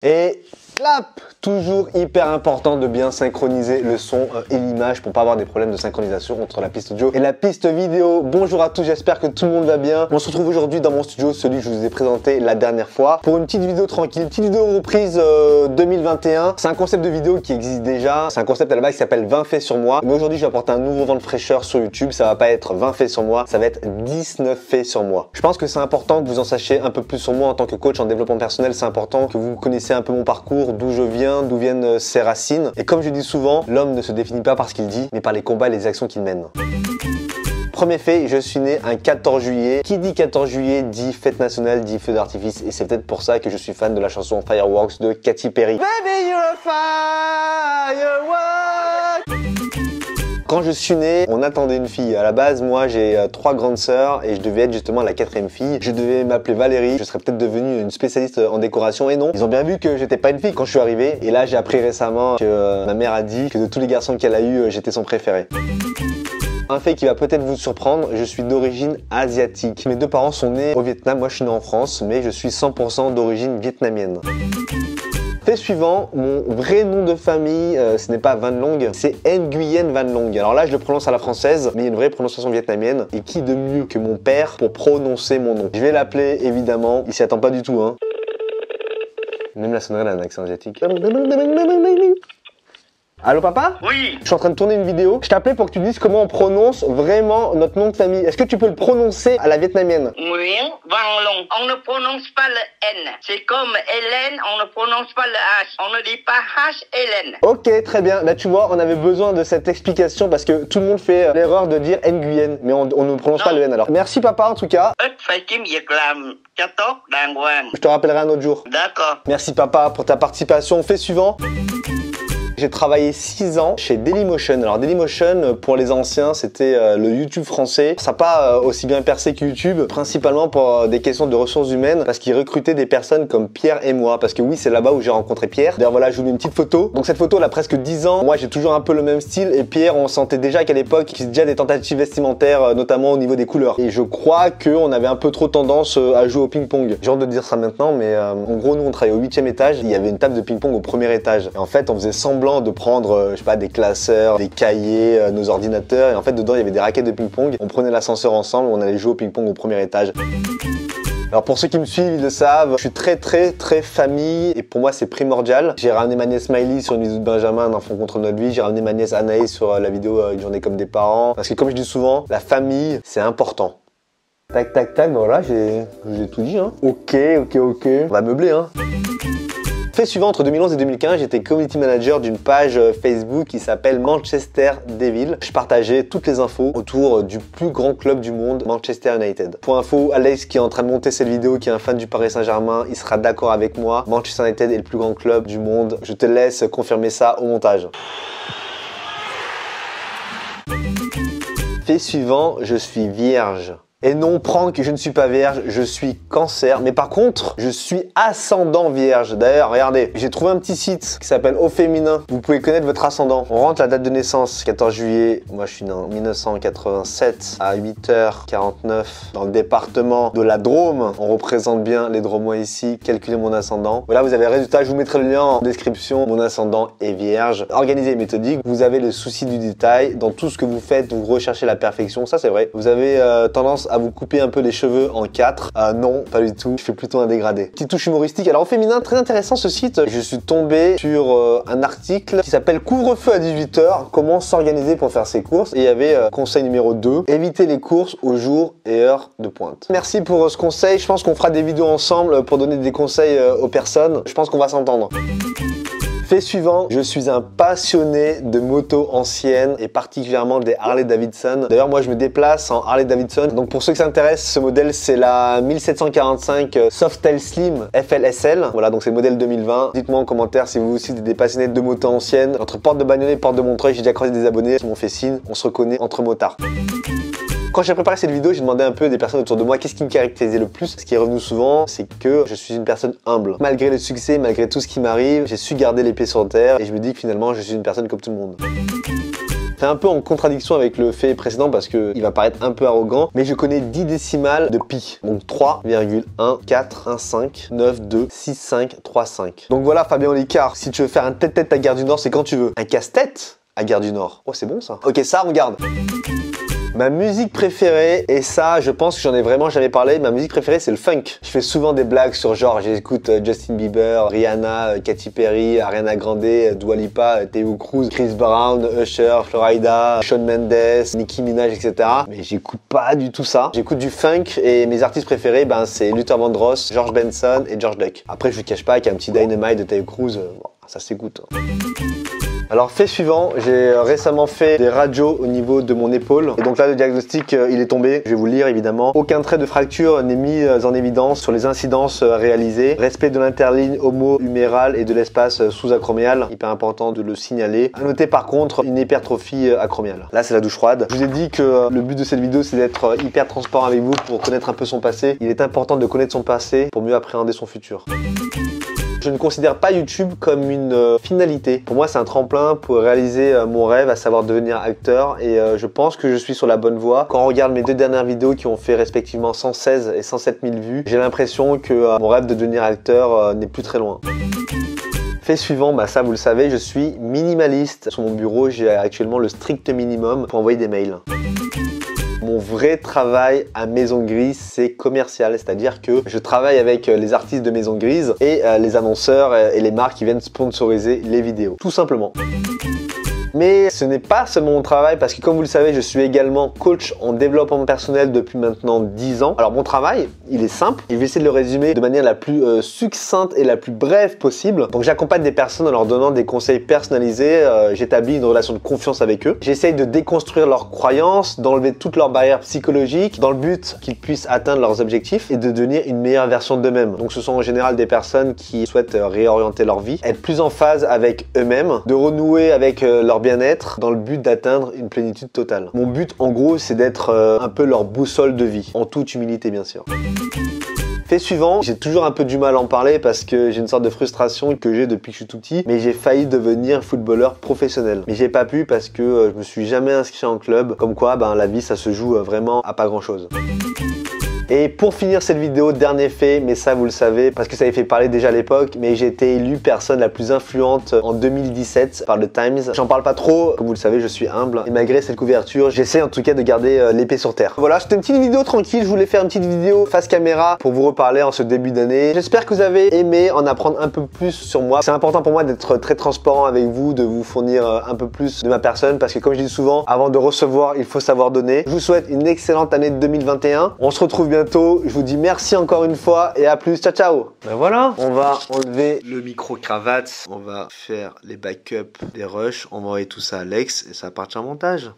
Et clap! Toujours hyper important de bien synchroniser le son et l'image pour pas avoir des problèmes de synchronisation entre la piste audio et la piste vidéo. Bonjour à tous, j'espère que tout le monde va bien. On se retrouve aujourd'hui dans mon studio, celui que je vous ai présenté la dernière fois, pour une petite vidéo tranquille, petite vidéo reprise 2021. C'est un concept de vidéo qui existe déjà, c'est un concept à la base qui s'appelle 20 faits sur moi. Mais aujourd'hui, je vais apporter un nouveau vent de fraîcheur sur YouTube. Ça va pas être 20 faits sur moi, ça va être 19 faits sur moi. Je pense que c'est important que vous en sachiez un peu plus sur moi en tant que coach en développement personnel. C'est important que vous connaissiez un peu mon parcours, d'où je viens, d'où viennent ses racines. Et comme je dis souvent, l'homme ne se définit pas par ce qu'il dit, mais par les combats et les actions qu'il mène. Premier fait, je suis né un 14 juillet. Qui dit 14 juillet dit fête nationale, dit feu d'artifice. Et c'est peut-être pour ça que je suis fan de la chanson Fireworks de Katy Perry. Baby, you're a firework. Quand je suis né, on attendait une fille. À la base, moi, j'ai 3 grandes sœurs et je devais être justement la 4e fille. Je devais m'appeler Valérie. Je serais peut-être devenue une spécialiste en décoration et non. Ils ont bien vu que j'étais pas une fille quand je suis arrivé. Et là, j'ai appris récemment que ma mère a dit que de tous les garçons qu'elle a eu, j'étais son préféré. Un fait qui va peut-être vous surprendre, je suis d'origine asiatique. Mes deux parents sont nés au Vietnam, moi je suis né en France, mais je suis 100% d'origine vietnamienne. Fait suivant, mon vrai nom de famille, ce n'est pas Van Long, c'est Nguyen Van Long. Alors là, je le prononce à la française, mais il y a une vraie prononciation vietnamienne. Et qui de mieux que mon père pour prononcer mon nom? Je vais l'appeler, évidemment, il s'y attend pas du tout, hein. Même la sonnerie, elle a un accent asiatique. Allô papa? Oui. Je suis en train de tourner une vidéo. Je t'appelais pour que tu dises comment on prononce vraiment notre nom de famille. Est-ce que tu peux le prononcer à la vietnamienne? Nguyen Van Long. On ne prononce pas le N. C'est comme Hélène, on ne prononce pas le H. On ne dit pas H Hélène. Ok, très bien. Là, tu vois, on avait besoin de cette explication parce que tout le monde fait l'erreur de dire Nguyen, mais on ne prononce pas le N alors. Merci papa en tout cas. Je te rappellerai un autre jour. D'accord. Merci papa pour ta participation. Fait suivant. J'ai travaillé 6 ans chez Dailymotion. Alors Dailymotion, pour les anciens, c'était le YouTube français. Ça n'a pas aussi bien percé que YouTube, principalement pour des questions de ressources humaines, parce qu'ils recrutaient des personnes comme Pierre et moi. Parce que oui, c'est là-bas où j'ai rencontré Pierre. D'ailleurs voilà, je vous mets une petite photo. Donc cette photo, elle a presque 10 ans. Moi, j'ai toujours un peu le même style. Et Pierre, on sentait déjà qu'à l'époque, qu'il y avait déjà des tentatives vestimentaires, notamment au niveau des couleurs. Et je crois qu'on avait un peu trop tendance à jouer au ping-pong. J'ai honte de dire ça maintenant, mais en gros, nous, on travaillait au 8e étage. Il y avait une table de ping-pong au 1er étage. Et en fait, on faisait semblant de prendre, je sais pas, des classeurs, des cahiers, nos ordinateurs, et en fait dedans il y avait des raquettes de ping-pong. On prenait l'ascenseur ensemble, on allait jouer au ping-pong au 1er étage. Alors pour ceux qui me suivent, ils le savent, je suis très famille et pour moi c'est primordial. J'ai ramené ma nièce Smiley sur une vidéo de Benjamin, un enfant contre notre vie. J'ai ramené ma nièce Anaïs sur la vidéo Une journée comme des parents. Parce que comme je dis souvent, la famille c'est important. Tac tac tac, voilà, j'ai tout dit hein. Ok. On va meubler hein. Fait suivant, entre 2011 et 2015, j'étais community manager d'une page Facebook qui s'appelle Manchester Devil. Je partageais toutes les infos autour du plus grand club du monde, Manchester United. Pour info, Alex qui est en train de monter cette vidéo, qui est un fan du Paris Saint-Germain, il sera d'accord avec moi. Manchester United est le plus grand club du monde. Je te laisse confirmer ça au montage. Fait suivant, je suis vierge. Et non, prank, je ne suis pas vierge, je suis cancer. Mais par contre, je suis ascendant vierge. D'ailleurs, regardez, j'ai trouvé un petit site qui s'appelle Au Féminin. Vous pouvez connaître votre ascendant. On rentre la date de naissance, 14 juillet. Moi, je suis né en 1987 à 8h49 dans le département de la Drôme. On représente bien les Drômois ici. Calculez mon ascendant. Voilà, vous avez le résultat. Je vous mettrai le lien en description. Mon ascendant est vierge. Organisé et méthodique. Vous avez le souci du détail. Dans tout ce que vous faites, vous recherchez la perfection. Ça, c'est vrai. Vous avez tendance à vous couper un peu les cheveux en 4. Non, pas du tout. Je fais plutôt un dégradé. Petite touche humoristique. Alors au féminin, très intéressant ce site. Je suis tombé sur un article qui s'appelle Couvre-feu à 18h. Comment s'organiser pour faire ses courses. Et il y avait conseil numéro 2. Éviter les courses aux jours et heures de pointe. Merci pour ce conseil. Je pense qu'on fera des vidéos ensemble pour donner des conseils aux personnes. Je pense qu'on va s'entendre. Fait suivant, je suis un passionné de motos anciennes et particulièrement des Harley Davidson. D'ailleurs, moi, je me déplace en Harley Davidson. Donc, pour ceux qui s'intéressent, ce modèle, c'est la 1745 Softail Slim FLSL. Voilà, donc c'est le modèle 2020. Dites-moi en commentaire si vous aussi êtes des passionnés de motos anciennes. Entre Porte de Bagnolet et Porte de Montreuil, j'ai déjà croisé des abonnés qui m'ont fait signe. On se reconnaît entre motards. Quand j'ai préparé cette vidéo, j'ai demandé un peu des personnes autour de moi qu'est-ce qui me caractérisait le plus. Ce qui est revenu souvent, c'est que je suis une personne humble. Malgré le succès, malgré tout ce qui m'arrive, j'ai su garder les pieds sur terre et je me dis que finalement, je suis une personne comme tout le monde. C'est un peu en contradiction avec le fait précédent parce qu'il va paraître un peu arrogant, mais je connais 10 décimales de pi. Donc 3,1,4,1,5,9,2,6,5,3,5. Donc voilà Fabien Olicard, si tu veux faire un tête-tête à Gare du Nord, c'est quand tu veux. Un casse-tête à Gare du Nord. Oh c'est bon ça. Ok, ça on garde. Ma musique préférée, et ça je pense que j'en ai vraiment jamais parlé, ma musique préférée c'est le funk. Je fais souvent des blagues sur genre j'écoute Justin Bieber, Rihanna, Katy Perry, Ariana Grande, Dua Lipa, Theo Cruz, Chris Brown, Usher, Florida, Shawn Mendes, Nicki Minaj, etc. Mais j'écoute pas du tout ça. J'écoute du funk et mes artistes préférés c'est Luther Vandross, George Benson et George Duke. Après je vous cache pas qu'il y a un petit Dynamite de Theo Cruz, bon, ça s'écoute. Alors fait suivant, j'ai récemment fait des radios au niveau de mon épaule et donc là le diagnostic il est tombé, je vais vous le lire évidemment. Aucun trait de fracture n'est mis en évidence sur les incidences réalisées. Respect de l'interligne homo-humérale et de l'espace sous-acromial, hyper important de le signaler. À noter par contre une hypertrophie acromiale. Là c'est la douche froide. Je vous ai dit que le but de cette vidéo c'est d'être hyper transparent avec vous pour connaître un peu son passé. Il est important de connaître son passé pour mieux appréhender son futur. Je ne considère pas YouTube comme une finalité. Pour moi, c'est un tremplin pour réaliser mon rêve, à savoir devenir acteur. Et je pense que je suis sur la bonne voie. Quand on regarde mes deux dernières vidéos qui ont fait respectivement 116 et 107 000 vues, j'ai l'impression que mon rêve de devenir acteur n'est plus très loin. Fait suivant, ça vous le savez, je suis minimaliste. Sur mon bureau, j'ai actuellement le strict minimum pour envoyer des mails. Mon vrai travail à Maison Grise, c'est commercial, c'est-à-dire que je travaille avec les artistes de Maison Grise et les annonceurs et les marques qui viennent sponsoriser les vidéos, tout simplement. Mais ce n'est pas seulement mon travail parce que comme vous le savez, je suis également coach en développement personnel depuis maintenant 10 ans. Alors mon travail, il est simple et je vais essayer de le résumer de manière la plus succincte et la plus brève possible. Donc j'accompagne des personnes en leur donnant des conseils personnalisés, j'établis une relation de confiance avec eux. J'essaye de déconstruire leurs croyances, d'enlever toutes leurs barrières psychologiques dans le but qu'ils puissent atteindre leurs objectifs et de devenir une meilleure version d'eux-mêmes. Donc ce sont en général des personnes qui souhaitent réorienter leur vie, être plus en phase avec eux-mêmes, de renouer avec leur bien-être dans le but d'atteindre une plénitude totale. Mon but en gros c'est d'être un peu leur boussole de vie, en toute humilité bien sûr. Fait suivant, j'ai toujours un peu du mal à en parler parce que j'ai une sorte de frustration que j'ai depuis que je suis tout petit, mais j'ai failli devenir footballeur professionnel. Mais j'ai pas pu parce que je me suis jamais inscrit en club, comme quoi la vie ça se joue vraiment à pas grand chose. Et pour finir cette vidéo, dernier fait, mais ça vous le savez, parce que ça avait fait parler déjà à l'époque, mais j'ai été élu personne la plus influente en 2017 par le Times. J'en parle pas trop, comme vous le savez, je suis humble. Et malgré cette couverture, j'essaie en tout cas de garder l'épée sur terre. Voilà, c'était une petite vidéo tranquille, je voulais faire une petite vidéo face caméra pour vous reparler en ce début d'année. J'espère que vous avez aimé en apprendre un peu plus sur moi. C'est important pour moi d'être très transparent avec vous, de vous fournir un peu plus de ma personne, parce que comme je dis souvent, avant de recevoir, il faut savoir donner. Je vous souhaite une excellente année 2021. On se retrouve bientôt. Je vous dis merci encore une fois et à plus. Ciao ciao. Ben voilà, on va enlever le micro-cravate, on va faire les backups des rushs, on va envoyer tout ça à Alex et ça va partir en montage.